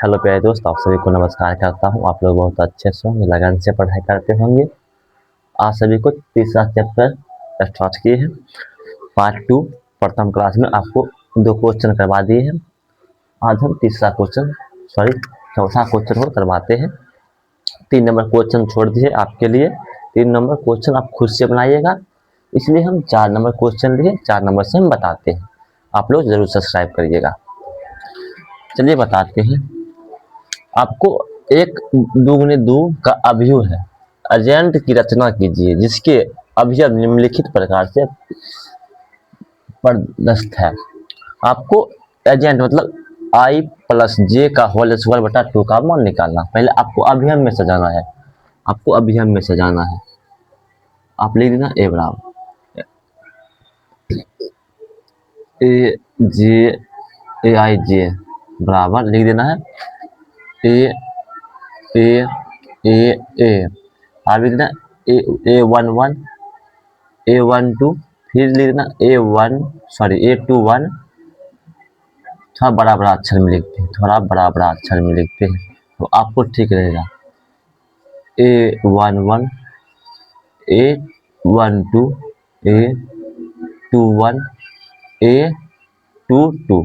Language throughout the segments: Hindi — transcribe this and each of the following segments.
हेलो प्यारे दोस्त, आप सभी को नमस्कार करता हूँ। आप लोग बहुत अच्छे से होंगे, लगन से पढ़ाई करते होंगे। आप सभी को तीसरा चैप्टर स्टार्ट किए हैं। पार्ट 2 प्रथम क्लास में आपको 2 क्वेश्चन करवा दिए हैं। आज हम चौथा क्वेश्चन को करवाते हैं। 3 नंबर क्वेश्चन छोड़ दिए आपके लिए। 3 नंबर क्वेश्चन आप खुद से बनाइएगा, इसलिए हम 4 नंबर क्वेश्चन लिए, 4 नंबर से हम बताते हैं। आप लोग जरूर सब्सक्राइब करिएगा। चलिए बताते हैं। आपको 1 2 2 का अवयव है। एजेंट की रचना कीजिए जिसके अवयव निम्नलिखित प्रकार से प्रदत्त है। आपको एजेंट मतलब i प्लस जे का होल स्क्वायर बटा 2 का मान निकालना। पहले आपको अवयव में सजाना है। आप लिख देना ए बराबर ए जे ए आई जे बराबर लिख देना है ए ए ए ए आप लिख देना A11 A12, फिर लिख देना A21 थोड़ा बड़ा बड़ा अक्षर में लिखते हैं तो आपको ठीक रहेगा। A11 A12 A21 A22।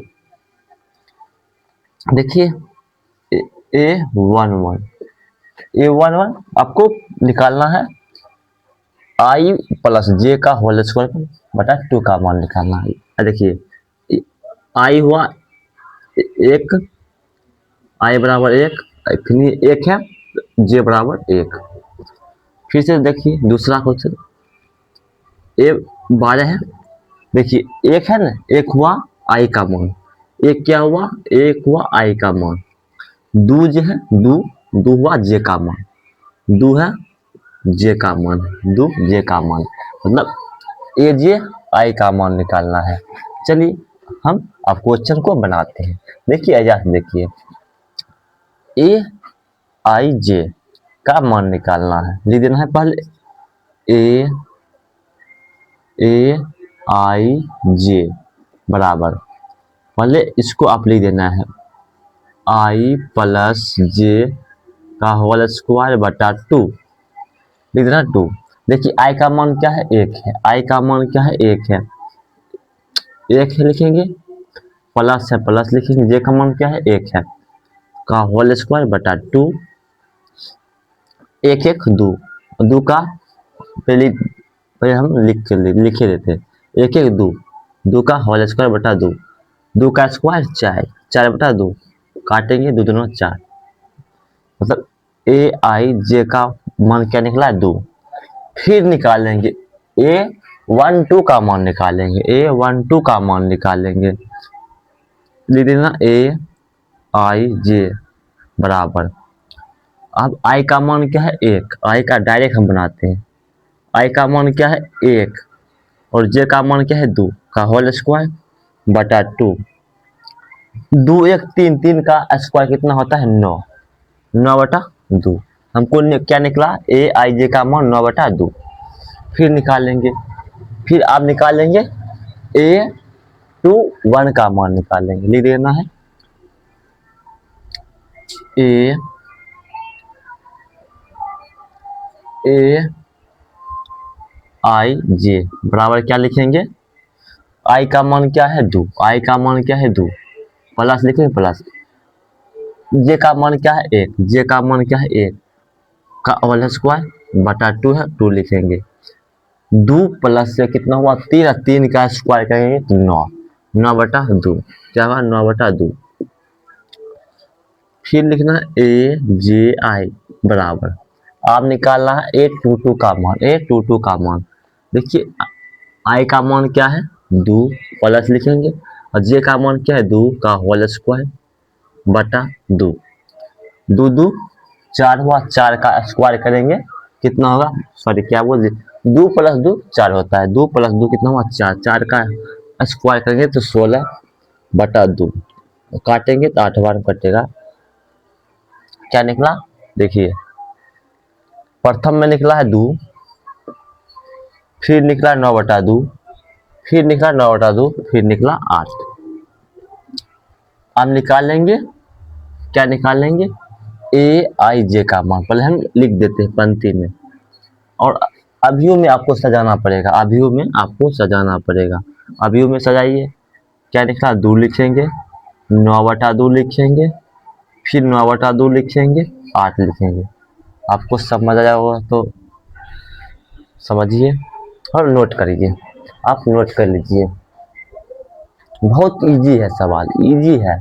देखिए A11 आपको निकालना है i प्लस जे का होल स्क्वायर बटा 2 का मान निकालना है। देखिए i हुआ 1, i बराबर 1, फिर 1 है, जे बराबर 1। फिर से देखिए दूसरा क्वेश्चन A12 है। देखिए 1 है ना, 1 हुआ i का मान, 1 क्या हुआ, 1 हुआ i का मान। 2 जो है 2 हुआ जे का मान, 2 है जे का मान, 2 जे का मान, मतलब ए जे आई का मान निकालना है। चलिए हम अब क्वेश्चन को बनाते हैं। देखिए आजाद, देखिए ए आई जे का मान निकालना है। लिख देना है पहले ए आई जे बराबर, पहले इसको आप लिख देना है आई प्लस जे का होल स्क्वायर बटा 2। लिख देना 2। देखिए आई का मान क्या है, 1 है। आई का मान क्या है, 1 है। 1 है लिखेंगे, प्लस है प्लस लिखेंगे, जे का मान क्या है, 1 है का होल स्क्वायर बटा 2। 1 1 2, 2 का पहले हम लिखे देते हैं। 1 1 2, 2 का होल स्क्वायर बटा 2, 2 का स्क्वायर 4, 4 बटा 2 काटेंगे, 2 2 4, मतलब ए आई जे का मान क्या निकला, 2। फिर निकालेंगे A12 का मान निकालेंगे, A12 का मान निकालेंगे। लिख देना ए आई जे बराबर, अब आई का मान क्या है, 1। आई का डायरेक्ट हम बनाते हैं। आई का मान क्या है, 1, और जे का मान क्या है, 2 का होल स्क्वायर बटा 2। 2 1 3, 3 का स्क्वायर कितना होता है, 9, 9 बटा 2। हमको क्या निकला, ए आई जे का मान 9 बटा 2। फिर निकालेंगे, फिर आप निकालेंगे A21 का मान निकालेंगे। लिख देना है ए आई जे बराबर क्या लिखेंगे, आई का मान क्या है, 2, आई का मान क्या है, 2, प्लस लिखेंगे प्लस, जे का मान क्या है, 1, जे का मान क्या है, 1 का होल स्क्वायर बटा 2 है, 2 लिखेंगे। 2 प्लस से कितना हुआ, 3, 3 का स्क्वायर करेंगे तो 9, 9 बटा 2, क्या हुआ, 9 बटा 2। फिर लिखना है ए जे आई बराबर, आप निकालना है A22 का मान, A22 का मान। देखिए आई का मान क्या है, 2, प्लस लिखेंगे, और जे का मान क्या है, 2 का होल स्क्वायर बटा 2, 2 2 4 हुआ, 4 का स्क्वायर करेंगे कितना होगा, सॉरी क्या बोल दिए, 2 प्लस 2 4 होता है, 2 प्लस 2 कितना हुआ, 4, 4 का स्क्वायर करेंगे तो 16 बटा 2, काटेंगे तो 8 बार कटेगा। क्या निकला, देखिए प्रथम में निकला है 2, फिर निकला 9 बटा 2, फिर निकला 9 बटा 2, फिर निकला 8। अब निकाल लेंगे क्या निकाल लेंगे, ए आई जे का मान पहले हम लिख देते हैं पंक्ति में, और अभियो में आपको सजाना पड़ेगा, अभियो में आपको सजाना पड़ेगा। अभियो में सजाइए, क्या निकला, 2 लिखेंगे, 9/2 लिखेंगे, फिर 9/2 लिखेंगे, 8 लिखेंगे। आपको समझ आया होगा तो समझिए और नोट करिए, आप नोट कर लीजिए। बहुत इजी है सवाल, इजी है,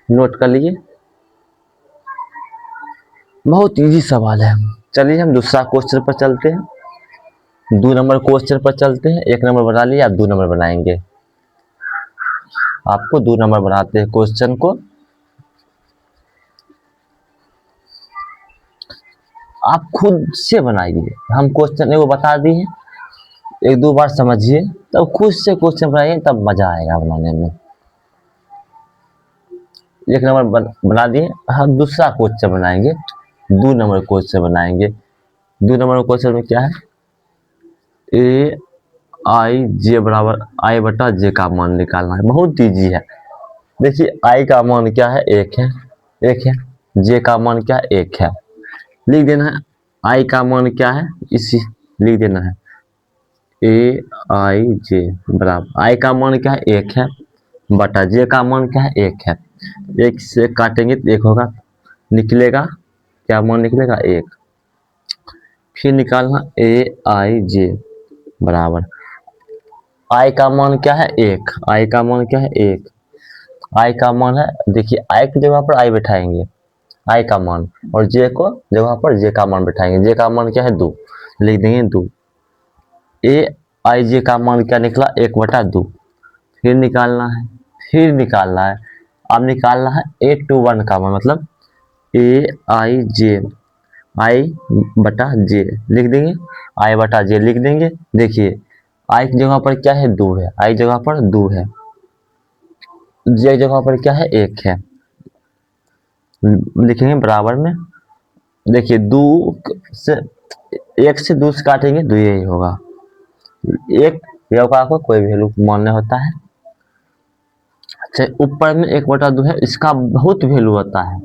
नोट कर लीजिए, बहुत इजी सवाल है। चलिए हम दूसरा क्वेश्चन पर चलते हैं, 2 नंबर क्वेश्चन पर चलते हैं। 1 नंबर बना लिया, आप 2 नंबर बनाएंगे। आपको 2 नंबर बनाते हैं क्वेश्चन को, आप खुद से बनाइए। हम क्वेश्चन एगो बता दिए, 1-2 बार समझिए, तब खुद से क्वेश्चन बनाइए, तब मजा आएगा बनाने में। 1 नंबर बना दिए, हम दूसरा क्वेश्चन बनाएंगे, 2 नंबर क्वेश्चन बनाएंगे। 2 नंबर क्वेश्चन में क्या है, ए आई जे बराबर आई बटा जे का मान निकालना है। बहुत ईजी है। देखिए आई का मान क्या है, 1 है, 1 है। जे का मान क्या है, 1 है। लिख देना है आई का मान क्या है, इसी लिख देना है ए आई जे बराबर आई का मान क्या है, 1 है, बटा जे का मान क्या है, 1 है। 1 से काटेंगे तो 1 होगा, निकलेगा क्या मान निकलेगा, 1। फिर निकालना ए आई जे बराबर आई का मान क्या है, 1। आई का मान क्या है, 1। आई का मान है, देखिए आई की जगह पर आई बैठाएंगे, आई का मान, और जे को जगह पर जे का मान बैठाएंगे। जे का मान क्या है, 2, लिख देंगे 2। ए आई जे का मान क्या निकला, 1/2। फिर निकालना है, फिर निकालना है, अब निकालना है 8/1 का मान, मतलब ए आई जे आई बटा जे लिख देंगे, आई बटा जे लिख देंगे। देखिए आई की जगह पर क्या है, 2 है, आई जगह पर 2 है, जे जगह पर क्या है, 1 है, लिखेंगे बराबर में। देखिए 2 से 1 से 2 से काटेंगे, 2 यही होगा। 1 को कोई वैल्यू मान्य होता है। अच्छा ऊपर में 1/2 है, इसका बहुत वैल्यू होता है।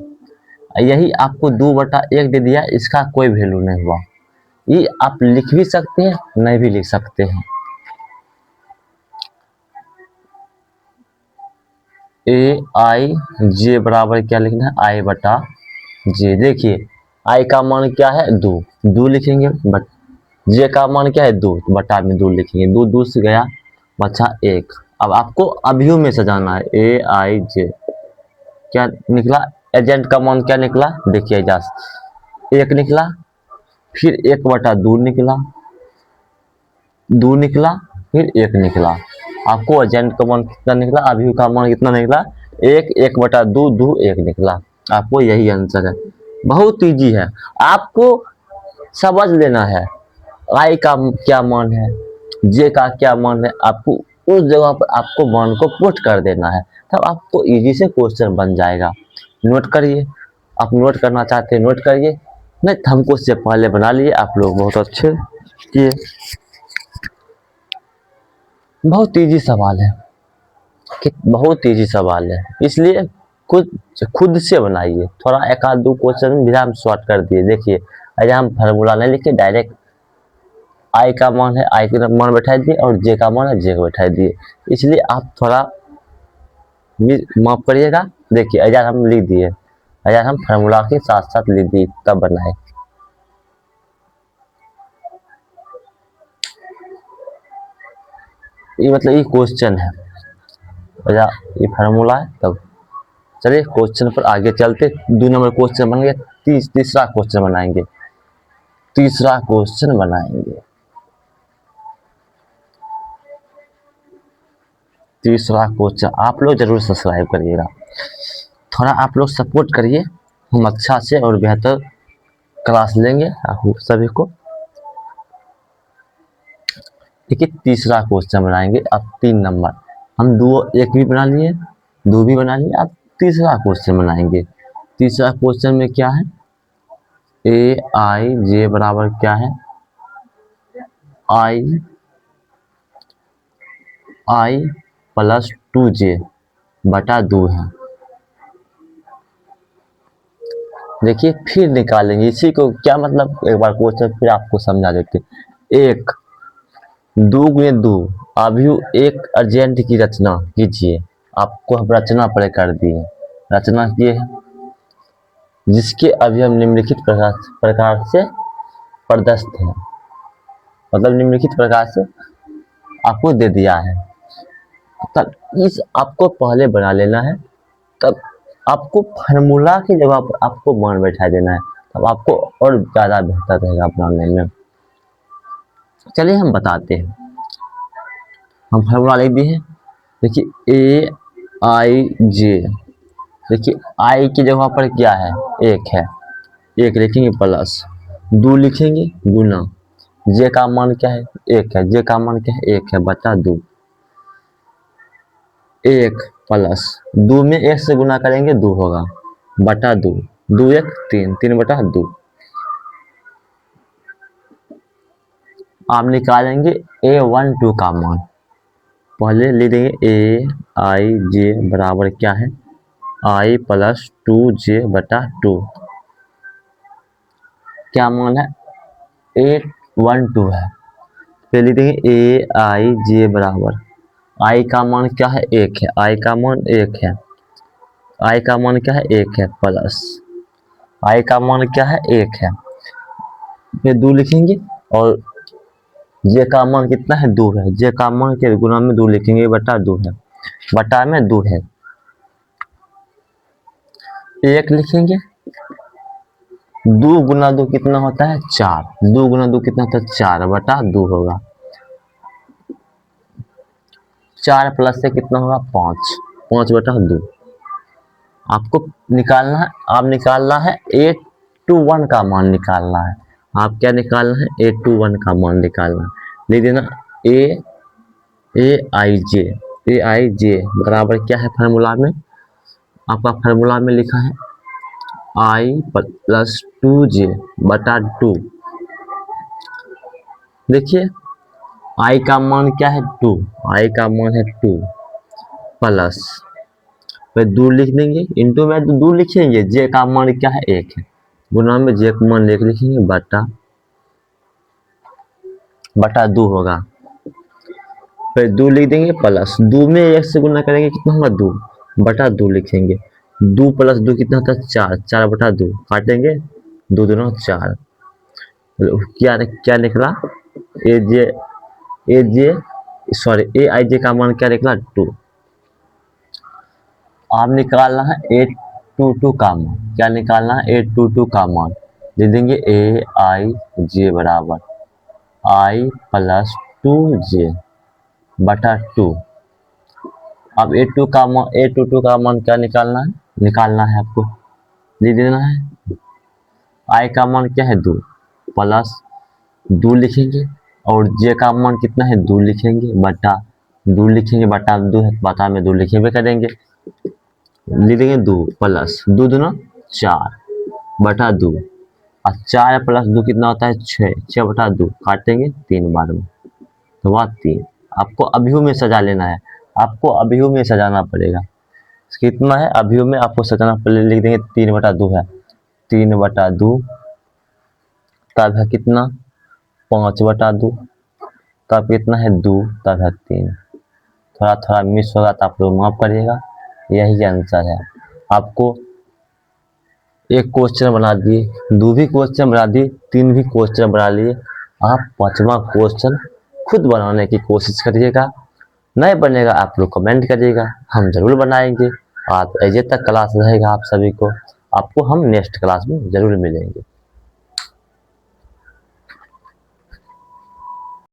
यही आपको 2/1 दे दिया, इसका कोई वैल्यू नहीं हुआ। ये आप लिख भी सकते हैं, नहीं भी लिख सकते हैं। ए आई जे बराबर क्या लिखना है, आई बटा जे। देखिए आई का मान क्या है, 2, 2 लिखेंगे, बट जे का मान क्या है, 2, बटा में 2 लिखेंगे, 2 2 से गया, बचा 1। अब आपको अभियो में सजाना है, ए आई जे क्या निकला, एजेंट का मान क्या निकला, देखिए एजाज 1 निकला, फिर 1/2 निकला, 2 निकला, फिर 1 निकला। आपको एजेंट का मान कितना निकला, अभियो का मान कितना निकला, 1, 1/2, 2 1 निकला। आपको यही आंसर है, बहुत इजी है। आपको समझ लेना है आई का क्या मान है, जे का क्या मान है, आपको उस जगह पर आपको मान को पुट कर देना है, तब आपको इजी से क्वेश्चन बन जाएगा। नोट करिए, आप नोट करना चाहते हैं नोट करिए, नहीं तो हमको इससे पहले बना लिए, आप लोग बहुत अच्छे किए। बहुत इजी सवाल है, कि बहुत इजी सवाल है, इसलिए खुद खुद से बनाइए। थोड़ा 1-2 क्वेश्चन भी हम शॉर्ट कर दिए। देखिए अगर हम फार्मूला नहीं लिखे, डायरेक्ट आई का मान है, आई का मान बैठा दिए, और जे का मान है, जे को बैठा दिए। इसलिए आप थोड़ा माफ करिएगा। देखिए अगर हम लिख दिए, अगर हम फार्मूला के साथ साथ लिख दिए तब बनाए। ये मतलब ये क्वेश्चन है, ये फार्मूला है तब। चलिए क्वेश्चन पर आगे चलते, 2 नंबर क्वेश्चन बन गया, तीसरा क्वेश्चन बनाएंगे, तीसरा क्वेश्चन बनाएंगे। तीसरा क्वेश्चन आप लोग जरूर सब्सक्राइब करिएगा, थोड़ा आप लोग सपोर्ट करिए, हम अच्छा से और बेहतर क्लास लेंगे आप सभी को। देखिए तीसरा क्वेश्चन बनाएंगे, अब 3 नंबर, हम 2 1 भी बना लिए, 2 भी बना लिए, अब तीसरा क्वेश्चन बनाएंगे। तीसरा क्वेश्चन में क्या है, ए आई जे बराबर क्या है, आई आई +2 जे बटा 2 है। देखिए फिर निकालेंगे इसी को, क्या मतलब, एक बार क्वेश्चन फिर आपको समझा देते। एक, दो गुणे दो, अभी एक अर्जेंट की रचना कीजिए। आपको हम रचना पढ़े कर दिए, रचना किए हैं, जिसके अभी हम निम्नलिखित प्रकार से प्रदस्त है, मतलब निम्नलिखित प्रकार से आपको दे दिया है। तब इस आपको पहले बना लेना है, तब आपको फार्मूला की जगह पर आपको मान बैठा देना है, तब आपको और ज़्यादा बेहतर रहेगा बनाने में। चलिए हम बताते हैं, हम फार्मूला लिख दिए हैं। देखिए ए आई जे, देखिए आई की जगह पर क्या है, एक है, एक लिखेंगे प्लस, दो लिखेंगे गुना, जे का मान क्या है, एक है, जे का मान क्या है, एक है, बटा दो, एक प्लस दो में एक से गुना करेंगे दो होगा, बटा दो, दो एक तीन, तीन बटा दो। आप निकालेंगे A12 का मान, पहले ले देंगे ए आई जे बराबर क्या है, आई प्लस टू जे बटा टू, क्या मान है, 812 है। फिर लिख देंगे ए आई जे बराबर, आई का मान क्या है, एक है, आई का मान एक है, आई का मान क्या है, एक है, प्लस आई का मान क्या है, एक है, फिर दो लिखेंगे, और जे का मान कितना है, दो है, जे का मान के गुना में दो लिखेंगे, बटा दो है, बटा में दो है, एक लिखेंगे, दो गुना दो कितना होता है, चार, दो गुना दो कितना होता है, चार, बटा दो होगा, चार प्लस से कितना होगा, पाँच, पाँच बटा दो। आपको निकालना है, आप निकालना है 821 का मान निकालना है, आप क्या निकालना है, 821 का मान निकालना है। लिख देना ए आई जे बराबर क्या है, फार्मूला में आपका फार्मूला में लिखा है आई प्लस टू जे बटा टू। देखिए आई का मान क्या है, टू, आई का मान है टू, प्लस फिर दो लिख देंगे, इंटू में दो लिखेंगे, जे का मान क्या है, एक है, गुना में जे का मान एक लिखेंगे, बटा बटा दो होगा, फिर दो लिख देंगे, प्लस दो में एक से गुना करेंगे कितना होगा, दो, बटा दो लिखेंगे, दो प्लस दो कितना होता है, चार, चार बटा दो, काटेंगे, दो दोनों चार, क्या क्या निकला, ए जे सॉरी ए आई जे का मान क्या निकला, टू। आप निकालना है 822 का मान, क्या निकालना है, 822 का मान, दे देंगे ए आई जे बराबर आई प्लस टू जे बटा टू। अब 822 का मान क्या निकालना है आपको, दे देना है, आई का मान क्या है, दो, प्लस दो लिखेंगे, और जे का मान कितना है, दो लिखेंगे, बटा दो लिखेंगे, बटा दो है, बटा में दो लिखेंगे करेंगे, लिख देंगे दो, प्लस दो दोनों चार, बटा दो, और चार प्लस दो कितना होता है, छः, छः बटा दो, काटेंगे तीन बार में, तो वह तीन। आपको अभियु में सजा लेना है, आपको अभियु में सजाना पड़ेगा, कितना है अभियु में आपको सजाना पड़ेगा, लिख देंगे तीन बटा दो है, तीन बटा दो, तब है कितना, पाँच बटा दो, तब कितना है, दो, तब है तीन, थोड़ा थोड़ा मिस होगा तो आप लोग माफ करिएगा, यही आंसर है। आपको एक क्वेश्चन बना दिए, दो भी क्वेश्चन बना दिए, तीन भी क्वेश्चन बना लिए, आप पांचवा क्वेश्चन खुद बनाने की कोशिश करिएगा, नहीं बनेगा आप लोग कमेंट करिएगा, हम जरूर बनाएंगे। आप अजय तक क्लास रहेगा आप सभी को, आपको हम नेक्स्ट क्लास में जरूर मिलेंगे।